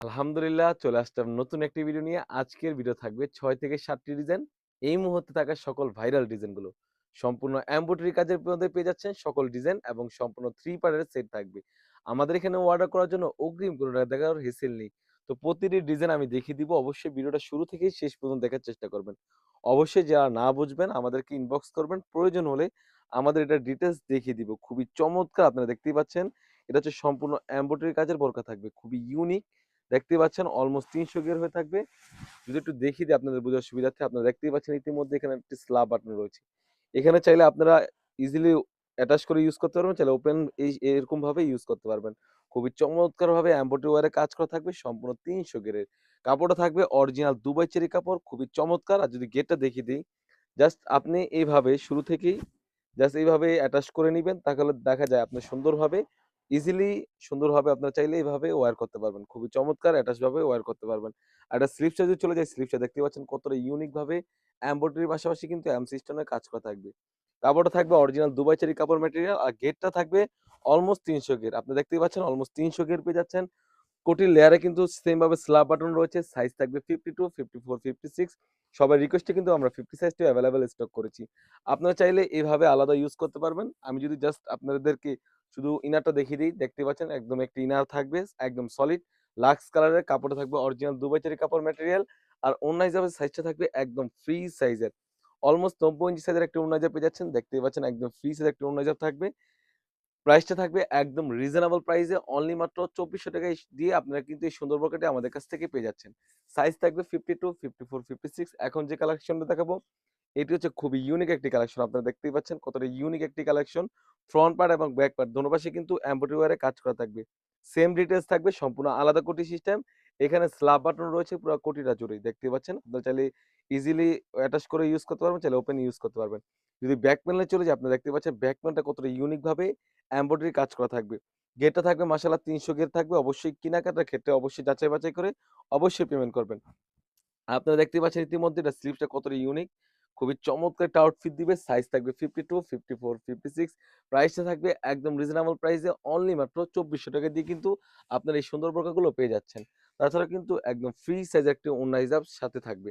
আলহামদুলিল্লাহ চলে আসলাম নতুন একটি ভিডিও নিয়ে। আজকের ভিডিও থাকবে ৬ থেকে ৭টি ডিজাইন। এই মুহূর্তে থাকা সকল ভাইরাল ডিজাইনগুলো। সম্পূর্ণ এমব্রয়ডারি কাজের মধ্যে পেয়ে যাচ্ছেন সকল ডিজাইন এবং সম্পূর্ণ 3 পার্টের সেট থাকবে। আমাদের এখানে অর্ডার করার জন্য অগ্রিম কোনো টাকা দেওয়ার হেসেল নেই। তো প্রতিটি ডিজাইন আমি দেখিয়ে দিব। অবশ্যই ভিডিওটা শুরু থেকেই শেষ পর্যন্ত দেখার চেষ্টা করবেন। অবশ্যই যারা না বুঝবেন আমাদেরকে ইনবক্স করবেন। প্রয়োজন হলে আমাদের এটার ডিটেইলস দেখিয়ে দিব। খুবই চমৎকার আপনারা দেখতেই পাচ্ছেন। এটা হচ্ছে সম্পূর্ণ এমব্রয়ডারি কাজের বোরকা থাকবে। খুবই ইউনিক দেখতেই পাচ্ছেন অলমোস্ট ৩০০ গিয়ার হয়ে থাকবে। যদি একটু দেখিয়ে দিই আপনাদের বোঝার সুবিধার্থে, আপনারা দেখতেই পাচ্ছেন ইতিমধ্যে এখানে একটি স্ল্যাব বাটন রয়েছে। এখানে চাইলে আপনারা ইজিলি অ্যাটাচ করে ইউজ করতে পারবেন, চাইলে ওপেন এরকম ভাবে ইউজ করতে পারবেন। খুবই চমৎকারভাবে এমব্রয়ডারি ওয়্যারে কাজ করা থাকবে সম্পূর্ণ ৩০০ গিয়ারের। কাপড়টা থাকবে অরিজিনাল দুবাই চেরি কাপড়, খুবই চমৎকার। আর যদি গেটটা দেখিয়ে দিই, জাস্ট আপনি এইভাবে শুরু থেকেই জাস্ট এইভাবে অ্যাটাচ করে নিবেন। তাহলে দেখা যায় আপনি সুন্দরভাবে ইজিলি সুন্দরভাবে আপনারা চাইলে এইভাবে ওয়্যার করতে পারবেন। খুবই চমৎকার অ্যাটাচ ভাবে ওয়্যার করতে পারবেন। আর এটা স্লিপসে যদি চলে যাই, স্লিপসটা দেখতে পাচ্ছেন কতটা ইউনিক ভাবে এমব্রয়ডারির পাশাপাশি কিন্তু সিস্টেমের কাজ করা থাকবে। কাপড়টা থাকবে অরিজিনাল দুবাই চেরি কাপড় ম্যাটেরিয়াল আর গেটটা থাকবে অলমোস্ট ৩০০ গের। আপনি দেখতেই পাচ্ছেন অলমোস্ট ৩০০ গের পেয়ে যাচ্ছেন। কোটির লেয়ারে কিন্তু সেম ভাবে স্ল্যাব বাটন রয়েছে। সাইজ থাকবে 52, 54, 56। সবার রিকোয়েস্টে কিন্তু আমরা 50 সাইজটাও এভেইলেবল স্টক করেছি। আপনারা চাইলে এভাবে আলাদা ইউজ করতে পারবেন। আমি যদি জাস্ট আপনাদেরকে শুধু ইনারটা দেখিয়ে দিই, দেখতে পাচ্ছেন একদম একটি ইনার থাকবে একদম সলিড লাক্স কালারের। কাপড়টা থাকবে অরিজিনাল দুবাই চেরি কাপড় ম্যাটেরিয়াল। আর ওড়না হিসাবে সাইজটা থাকবে একদম ফ্রি সাইজের। অলমোস্ট ৯০ ইঞ্চি সাইজের একটা ওড়না হিসাব পেয়ে যাচ্ছেন। দেখতেই পাচ্ছেন একদম ফ্রি সাইজের একটা ওড়না হিসাব থাকবে। প্রাইসটা থাকবে একদম রিজনেবল প্রাইসে অনলি মাত্র ৳২৪০০ দিয়ে আপনারা কিন্তু এই সুন্দর বোরকাটি আমাদের কাছ থেকে পেয়ে যাচ্ছেন। সাইজ থাকবে 52, 54, 56। এখন যে কালেকশনটা দেখাবো এটি হচ্ছে খুবই ইউনিক একটি কালেকশন। আপনারা দেখতেই পাচ্ছেন কতটা ইউনিক একটি কালেকশন। ফ্রন্ট পার্ট এবং ব্যাক পার্ট দোনো পাশে কিন্তু এমব্রয়ডারি ওয়্যারে কাজ করা থাকবে। সেম ডিটেইলস থাকবে সম্পূর্ণ আলাদা কোটি সিস্টেম। এখানে স্ল্যাব বাটন রয়েছে পুরো কোটিটা জুড়েই। দেখতেই পাচ্ছেন। আপনারা চাইলে ইজিলি অ্যাটাচ করে ইউজ করতে পারবেন, চাইলে ওপেন ইউজ করতে পারবেন। যদি ব্যাক প্যানেলে চলে যাই, আপনারা দেখতে পাচ্ছেন ব্যাক প্যানেলটা কতটা ইউনিক ভাবে এমব্রয়ডারি কাজ করা থাকবে। গেটটা থাকবে মাশাআল্লাহ ৩০০ গেট থাকবে। অবশ্যই কেনাকাটার ক্ষেত্রে অবশ্যই যাচাই বাছাই করে অবশ্যই পেমেন্ট করবেন। আপনারা দেখতেই পাচ্ছেন ইতিমধ্যে এটা স্লিপসটা কতটা ইউনিক। খুবই চমৎকার একটা আউটফিট দিবে। সাইজ থাকবে 52, 54, 56। প্রাইসটা থাকবে একদম রিজনেবল প্রাইসে অনলি মাত্র ৳২৪০০ দিয়ে কিন্তু আপনারা এই সুন্দর বোরকাগুলো পেয়ে যাচ্ছেন। তাছাড়া কিন্তু একদম ফ্রি সাইজের একটি ওড়না হিজাব সাথে থাকবে।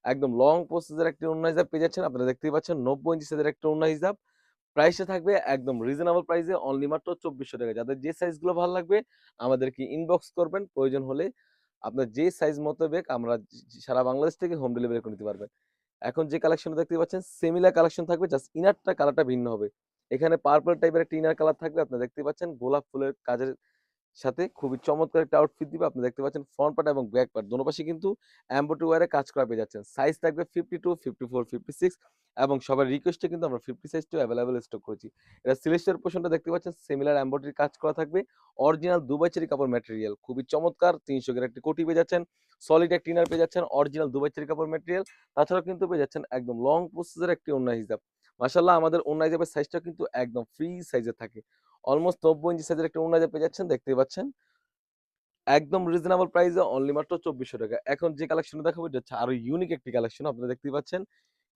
একদম লং প্রসেসের একটি ওড়না হিজাব পেয়ে যাচ্ছেন। আপনারা দেখতেই পাচ্ছেন ৯০ ইঞ্চি সাইজের একটা ওড়না হিজাব। প্রাইসটা থাকবে একদম রিজনেবল প্রাইসে অনলি মাত্র ৳২৪০০। যাদের যে সাইজগুলো ভালো লাগবে আমাদেরকে ইনবক্স করবেন। প্রয়োজন হলে আপনার যে সাইজ মোতাবেক আমরা সারা বাংলাদেশ থেকে হোম ডেলিভারি করে দিতে পারবেন। এখন যে কালেকশনটা দেখতে পাচ্ছেন সিমিলার কালেকশন থাকবে জাস্ট ইনারটা কালারটা ভিন্ন হবে। এখানে পার্পল টাইপের একটা ইনার কালার থাকবে। আপনারা দেখতে পাচ্ছেন গোলাপ ফুলের কাজের সাথে খুবই চমৎকার একটা আউটফিট দিবে। আপনি দেখতে পাচ্ছেন ফ্রন্ট পার্ট এবং ব্যাক পার্ট দোনো পাশে কিন্তু এমব্রয়ডারি ওয়্যারে কাজ করা পেয়ে যাচ্ছেন। সাইজ থাকবে 52, 54, 56 এবং সবার রিকোয়েস্টে কিন্তু আমরা 50 সাইজটাও এভেইলেবল স্টক করেছি। এটা সিলিস্টার পোরশনটা দেখতে পাচ্ছেন সিমিলার এমব্রয়ডারি কাজ করা থাকবে। অরিজিনাল দুবাই চেরি কাপড় ম্যাটেরিয়াল খুবই চমৎকার ৩০০ এর একটা কোটি পেয়ে যাচ্ছেন। সলিড একটা ইনার পেয়ে যাচ্ছেন অরিজিনাল দুবাই চেরি কাপড় ম্যাটেরিয়াল। তাছাড়াও কিন্তু পেয়ে যাচ্ছেন একদম লং প্রসেসের একটি ওড়না হিজাব। মাশাআল্লাহ আমাদের ওড়না হিজাবের সাইজটা কিন্তু একদম ফ্রি সাইজে থাকে। অলমোস্ট ৯০ ইঞ্চি সাইজের একটা ওড়না হিজাব পেয়ে যাচ্ছেন দেখতেই পাচ্ছেন। একদম রিজনেবল প্রাইসে অনলি মাত্র ৳২৪০০। এখন যে কালেকশনটা দেখাবো এটা হচ্ছে আরো ইউনিক একটি কালেকশন। আপনারা দেখতেই পাচ্ছেন।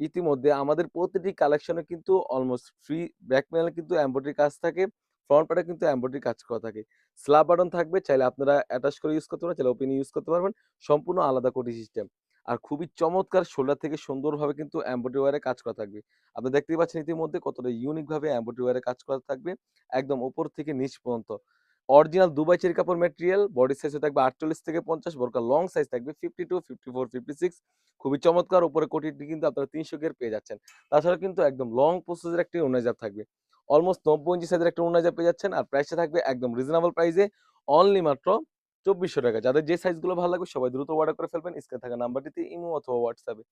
ইতিমধ্যে আমাদের প্রতিটি কালেকশনে কিন্তু অলমোস্ট ফ্রি ব্যাক প্যানেলে কিন্তু এমব্রয়ডারি কাজ থাকে। ফ্রন্ট পার্টে কিন্তু এমব্রয়ডারি কাজ করা থাকে। স্ল্যাব বাটন থাকবে। চাইলে আপনারা অ্যাটাচ করে ইউজ করতে পারবেন, চাইলে ওপেন ইউজ করতে পারবেন। সম্পূর্ণ আলাদা কোটি সিস্টেম। আর খুবই চমৎকার শোল্ডার থেকে সুন্দরভাবে কিন্তু এমব্রয়ডারি ওয়্যারে কাজ করা থাকবে। আপনারা দেখতেই পাচ্ছেন ইতিমধ্যে কতটা ইউনিক ভাবে এমব্রয়ডারি ওয়্যারে কাজ করা থাকবে। একদম উপর থেকে নিচ পর্যন্ত। অরিজিনাল দুবাই চেরি কাপড় ম্যাটেরিয়াল বডি সাইজে থাকবে ৪৮ থেকে ৫০ বোরকার লং সাইজ থাকবে 52, 54, 56 খুবই চমৎকার উপরে কোটিটি কিন্তু আপনারা ৩০০ গের পেয়ে যাচ্ছেন। তাছাড়া কিন্তু একদম লং প্রসেসের একটি ওড়না হিজাব থাকবে। অলমোস্ট ৯০ ইঞ্চি সাইজের একটা ওড়না হিজাব পেয়ে যাচ্ছেন। আর প্রাইসটা থাকবে একদম রিজনেবল প্রাইসে অনলি মাত্র ৳২৪০০। যাদের যে সাইজগুলো ভালো লাগবে সবাই দ্রুত অর্ডার করে ফেলবেন স্ক্রিনে থাকা নাম্বারটিতে ইমো অথবা হোয়াটসঅ্যাপে।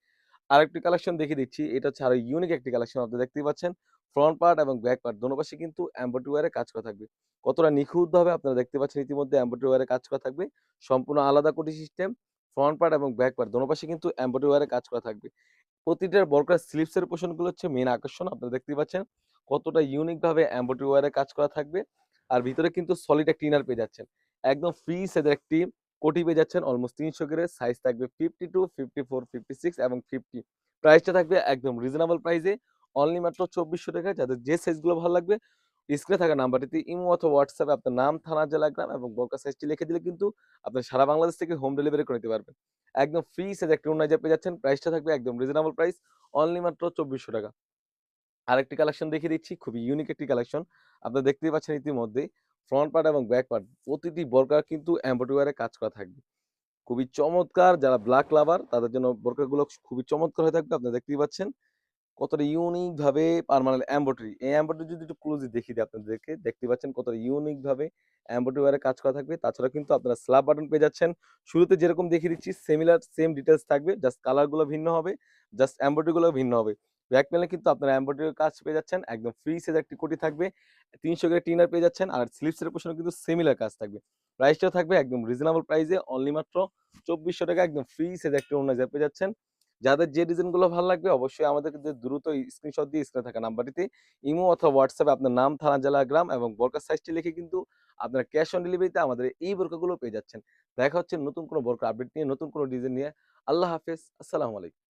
আরেকটি কালেকশন দেখিয়ে দিচ্ছি। এটা হচ্ছে আরো ইউনিক একটি কালেকশন। আপনারা দেখতেই পাচ্ছেন। ফ্রন্ট পার্ট এবং ব্যাক পার্ট দোনো পাশে কিন্তু এমব্রয়ডারি ওয়্যারে কাজ করা থাকবে। কতটা নিখুঁতভাবে আপনারা দেখতে পাচ্ছেন ইতিমধ্যে এমব্রয়ডারি ওয়্যারে কাজ করা থাকবে। সম্পূর্ণ আলাদা কোটি সিস্টেম। ফ্রন্ট পার্ট এবং ব্যাক পার্ট দোনো পাশে কিন্তু এমব্রয়ডারি ওয়্যারে কাজ করা থাকবে। প্রতিটার বরকার স্লিপস এর পোরশন গুলো হচ্ছে মেইন আকর্ষণ। আপনারা দেখতেই পাচ্ছেন কতটা ইউনিক ভাবে এমব্রয়ডারি ওয়্যারে কাজ করা থাকবে। আর ভিতরে কিন্তু সলিড একটা ইনার পেয়ে যাচ্ছেন। একদম ফ্রি সাইজের একটি কোটি পেয়ে যাচ্ছেন অলমোস্ট ৩০০ গ্রের সাইজ থাকবে 52, 54, 56 এবং 50 প্রাইসটা থাকবে একদম রিজনেবল প্রাইসে অনলি মাত্র ৳২৪০০ যাদের যে সাইজগুলো ভালো লাগবে স্ক্রিনে থাকা নাম্বারটিতে ইমো অথবা হোয়াটসঅ্যাপে আপনার নাম, থানা, জেলা, গ্রাম এবং বর্গা সাইজটি লিখে দিলে কিন্তু আপনি সারা বাংলাদেশ থেকে হোম ডেলিভারি করে নিতে পারবেন। একদম ফ্রি সাইজ একটি ওড়না পেয়ে যাচ্ছেন। প্রাইসটা থাকবে একদম রিজনেবল প্রাইস। অনলি মাত্র ৳২৪০০। আরেকটি কালেকশন দেখিয়ে দিচ্ছি। খুবই ইউনিক একটি কালেকশন। আপনারা দেখতেই পাচ্ছেন ইতিমধ্যেই ফ্রন্ট পার্ট এবং ব্যাক পার্ট প্রতিটি বোরকা কিন্তু এমব্রয়ডারি ওয়ারে কাজ করা থাকবে। খুবই চমৎকার, যারা ব্ল্যাক লাভার তাদের জন্য বোরকাগুলো খুবই চমৎকার হয়ে থাকবে। আপনারা দেখতেই পাচ্ছেন কতটা ইউনিক ভাবে পার্মানেন্ট এমব্রয়ডারি। এই এমব্রয়ডারি যদি একটু ক্লোজলি দেখিয়ে দিই আপনাদেরকে, দেখতে পাচ্ছেন কতটা ইউনিক ভাবে এমব্রয়ডারি ওয়ারে কাজ করা থাকবে। তাছাড়া কিন্তু আপনারা স্ল্যাব বাটন পেয়ে যাচ্ছেন। শুরুতে যেরকম দেখিয়ে দিচ্ছি সেম ডিটেইলস থাকবে। জাস্ট কালার গুলো ভিন্ন হবে। জাস্ট এমব্রয়ডারি গুলো ভিন্ন হবে। ব্যাক প্যানেলে কিন্তু আপনারা এমব্রয়ডারি কাজ পেয়ে যাচ্ছেন। একদম ফ্রি সাইজ একটি কোটি থাকবে। ৩০০ গ্রেড টিনার পেয়ে যাচ্ছেন। আর স্লিভস এর পোরশনে কিন্তু সিমিলার কাজ থাকবে। প্রাইসটাও থাকবে একদম রিজনেবল প্রাইসে অনলি মাত্র ৳২৪০০ একদম ফ্রি সাইজ একটি ওড়না পেয়ে যাচ্ছেন। যাদের যে ডিজাইনগুলো ভালো লাগবে অবশ্যই আমাদেরকে দ্রুত স্ক্রিনশট দিয়ে স্ক্রিনে থাকা নাম্বারটিতে ইমো অথবা হোয়াটসঅ্যাপে আপনার নাম, থানা, জেলা, গ্রাম এবং বোরকার সাইজটি লিখে কিন্তু আপনারা ক্যাশ অন ডেলিভারিতে আমাদের এই বোরকাগুলো পেয়ে যাচ্ছেন। দেখা হচ্ছে নতুন কোনো বোরকা আপডেট নিয়ে, নতুন কোনো ডিজাইন নিয়ে। আল্লাহ হাফেজ। আসসালামু আলাইকুম।